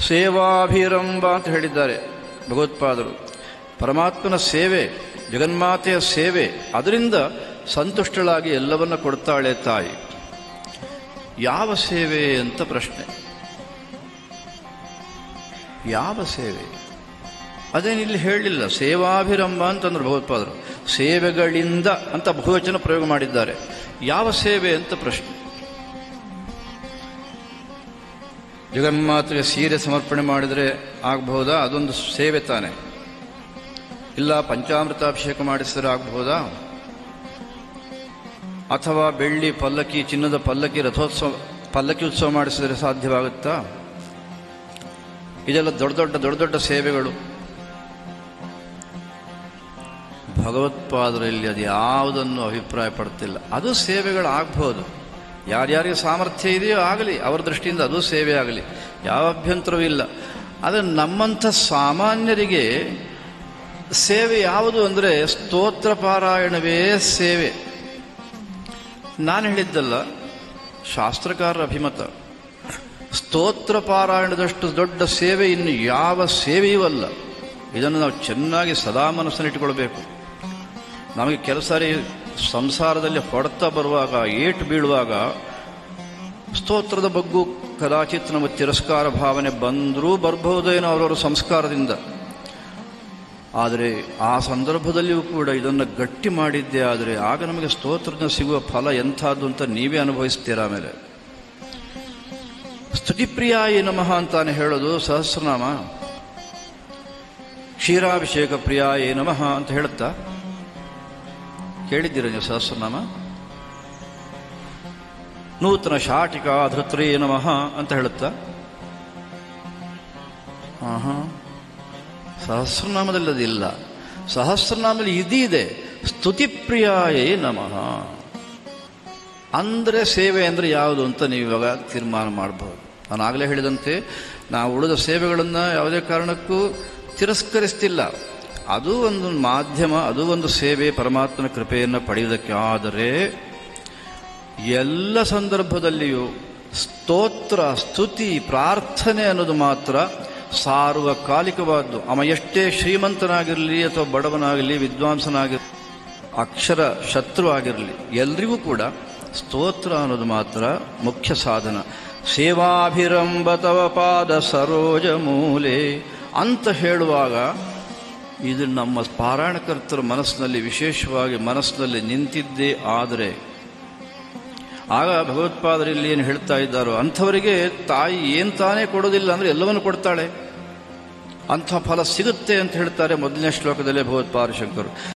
ಸೇವಾಭಿರಂಭ ಅಂತ ಹೇಳಿದ್ದಾರೆ ಭಗವತ್ಪಾದರು. ಪರಮಾತ್ಮನ ಸೇವೆ, ಜಗನ್ಮಾತೆಯ ಸೇವೆ, ಅದರಿಂದ ಸಂತುಷ್ಟಳಾಗಿ ಎಲ್ಲವನ್ನ ಕೊಡ್ತಾಳೆ ತಾಯಿ. ಯಾವ ಸೇವೆ ಅಂತ ಪ್ರಶ್ನೆ. ಯಾವ ಸೇವೆ ಅದೇನಿಲ್ಲಿ ಹೇಳಲಿಲ್ಲ. ಸೇವಾಭಿರಂಭ ಅಂತಂದ್ರು ಭಗವತ್ಪಾದರು. ಸೇವೆಗಳಿಂದ ಅಂತ ಬಹುವಚನ ಪ್ರಯೋಗ ಮಾಡಿದ್ದಾರೆ. ಯಾವ ಸೇವೆ ಅಂತ ಪ್ರಶ್ನೆ. ಜಗನ್ಮಾತೆಗೆ ಸೀರೆ ಸಮರ್ಪಣೆ ಮಾಡಿದರೆ ಆಗಬಹುದಾ? ಅದೊಂದು ಸೇವೆ ತಾನೆ. ಇಲ್ಲ ಪಂಚಾಮೃತಾಭಿಷೇಕ ಮಾಡಿಸಿದ್ರೆ ಆಗಬಹುದಾ? ಅಥವಾ ಬೆಳ್ಳಿ ಪಲ್ಲಕ್ಕಿ, ಚಿನ್ನದ ಪಲ್ಲಕ್ಕಿ, ಪಲ್ಲಕ್ಕಿ ಉತ್ಸವ ಮಾಡಿಸಿದರೆ ಸಾಧ್ಯವಾಗುತ್ತಾ? ಇದೆಲ್ಲ ದೊಡ್ಡ ದೊಡ್ಡ ಸೇವೆಗಳು. ಭಗವತ್ಪಾದರಲ್ಲಿ ಅದು ಯಾವುದನ್ನು ಅಭಿಪ್ರಾಯ ಪಡ್ತಿಲ್ಲ. ಅದು ಸೇವೆಗಳಾಗಬಹುದು. ಯಾರ್ಯಾರಿಗೆ ಸಾಮರ್ಥ್ಯ ಇದೆಯೋ ಆಗಲಿ, ಅವರ ದೃಷ್ಟಿಯಿಂದ ಅದು ಸೇವೆ ಆಗಲಿ, ಯಾವ ಅಭ್ಯಂತರವೂ ಇಲ್ಲ. ಆದರೆ ನಮ್ಮಂಥ ಸಾಮಾನ್ಯರಿಗೆ ಸೇವೆ ಯಾವುದು ಅಂದರೆ ಸ್ತೋತ್ರ ಪಾರಾಯಣವೇ ಸೇವೆ. ನಾನು ಹೇಳಿದ್ದಲ್ಲ, ಶಾಸ್ತ್ರಕಾರರ ಅಭಿಮತ. ಸ್ತೋತ್ರ ಪಾರಾಯಣದಷ್ಟು ದೊಡ್ಡ ಸೇವೆ ಇನ್ನು ಯಾವ ಸೇವೆಯೂ ಅಲ್ಲ. ಇದನ್ನು ನಾವು ಚೆನ್ನಾಗಿ ಸದಾ ಮನಸ್ಸನ್ನಿಟ್ಟುಕೊಳ್ಬೇಕು. ನಮಗೆ ಕೆಲಸ ಸಂಸಾರದಲ್ಲಿ ಹೊಡೆತ ಬರುವಾಗ, ಏಟು ಬೀಳುವಾಗ ಸ್ತೋತ್ರದ ಬಗ್ಗೂ ಕದಾಚಿತ್ ನಮ್ಮ ತಿರಸ್ಕಾರ ಭಾವನೆ ಬಂದರೂ ಬರಬಹುದೇನೋ ಅವರವರ ಸಂಸ್ಕಾರದಿಂದ. ಆದರೆ ಆ ಸಂದರ್ಭದಲ್ಲಿಯೂ ಕೂಡ ಇದನ್ನು ಗಟ್ಟಿ ಮಾಡಿದ್ದೇ ಆದರೆ ಆಗ ನಮಗೆ ಸ್ತೋತ್ರದಿಂದ ಸಿಗುವ ಫಲ ಎಂಥದ್ದು ಅಂತ ನೀವೇ ಅನುಭವಿಸ್ತೀರ. ಆಮೇಲೆ ಸ್ತುತಿಪ್ರಿಯಾಯ ನಮಃ ಅಂತಾನೆ ಹೇಳೋದು ಸಹಸ್ರನಾಮ. ಕ್ಷೀರಾಭಿಷೇಕ ಪ್ರಿಯಾಯ ನಮಃ ಅಂತ ಹೇಳುತ್ತಾ ಕೇಳಿದ್ದೀರ ನೀವು ಸಹಸ್ರನಾಮ? ನೂತನ ಶಾಟಿಕಾ ಧೃತ್ರೇ ನಮಃ ಅಂತ ಹೇಳುತ್ತಾ? ಸಹಸ್ರನಾಮದಲ್ಲಿ ಅದಿಲ್ಲ. ಸಹಸ್ರನಾಮದಲ್ಲಿ ಇದಿದೆ, ಸ್ತುತಿಪ್ರಿಯಾಯ ನಮಃ. ಅಂದರೆ ಸೇವೆ ಅಂದರೆ ಯಾವುದು ಅಂತ ನೀವು ಇವಾಗ ತೀರ್ಮಾನ ಮಾಡಬಹುದು. ನಾನು ಆಗಲೇ ಹೇಳಿದಂತೆ ನಾವು ಉಳಿದ ಸೇವೆಗಳನ್ನು ಯಾವುದೇ ಕಾರಣಕ್ಕೂ ತಿರಸ್ಕರಿಸ್ತಿಲ್ಲ. ಅದು ಒಂದು ಮಾಧ್ಯಮ, ಅದು ಒಂದು ಸೇವೆ ಪರಮಾತ್ಮನ ಕೃಪೆಯನ್ನು ಪಡೆಯುವುದಕ್ಕೆ. ಆದರೆ ಎಲ್ಲ ಸಂದರ್ಭದಲ್ಲಿಯೂ ಸ್ತೋತ್ರ, ಸ್ತುತಿ, ಪ್ರಾರ್ಥನೆ ಅನ್ನೋದು ಮಾತ್ರ ಸಾರ್ವಕಾಲಿಕವಾದ್ದು. ಅವ ಎಷ್ಟೇ ಶ್ರೀಮಂತನಾಗಿರಲಿ ಅಥವಾ ಬಡವನಾಗಲಿ, ವಿದ್ವಾಂಸನಾಗಿರಲಿ, ಅಕ್ಷರ ಶತ್ರು ಆಗಿರಲಿ, ಎಲ್ರಿಗೂ ಕೂಡ ಸ್ತೋತ್ರ ಅನ್ನೋದು ಮಾತ್ರ ಮುಖ್ಯ ಸಾಧನ. ಸೇವಾಭಿರಂಭ ತವ ಪಾದ ಸರೋಜ ಮೂಲೆ ಅಂತ ಹೇಳುವಾಗ ಇದು ನಮ್ಮ ಪಾರಾಯಣಕರ್ತರ ಮನಸ್ಸಿನಲ್ಲಿ, ವಿಶೇಷವಾಗಿ ಮನಸ್ಸಿನಲ್ಲಿ ನಿಂತಿದ್ದೇ ಆದರೆ ಆಗ ಭಗವತ್ಪಾದರಲ್ಲಿ ಏನು ಹೇಳ್ತಾ ಇದ್ದಾರೋ ಅಂಥವರಿಗೆ ತಾಯಿ ಏನು ತಾನೇ ಕೊಡೋದಿಲ್ಲ ಅಂದರೆ ಎಲ್ಲವನ್ನು ಕೊಡ್ತಾಳೆ. ಅಂಥ ಫಲ ಸಿಗುತ್ತೆ ಅಂತ ಹೇಳ್ತಾರೆ ಮೊದಲನೇ ಶ್ಲೋಕದಲ್ಲೇ ಭಗವತ್ಪಾದ ಶಂಕರು.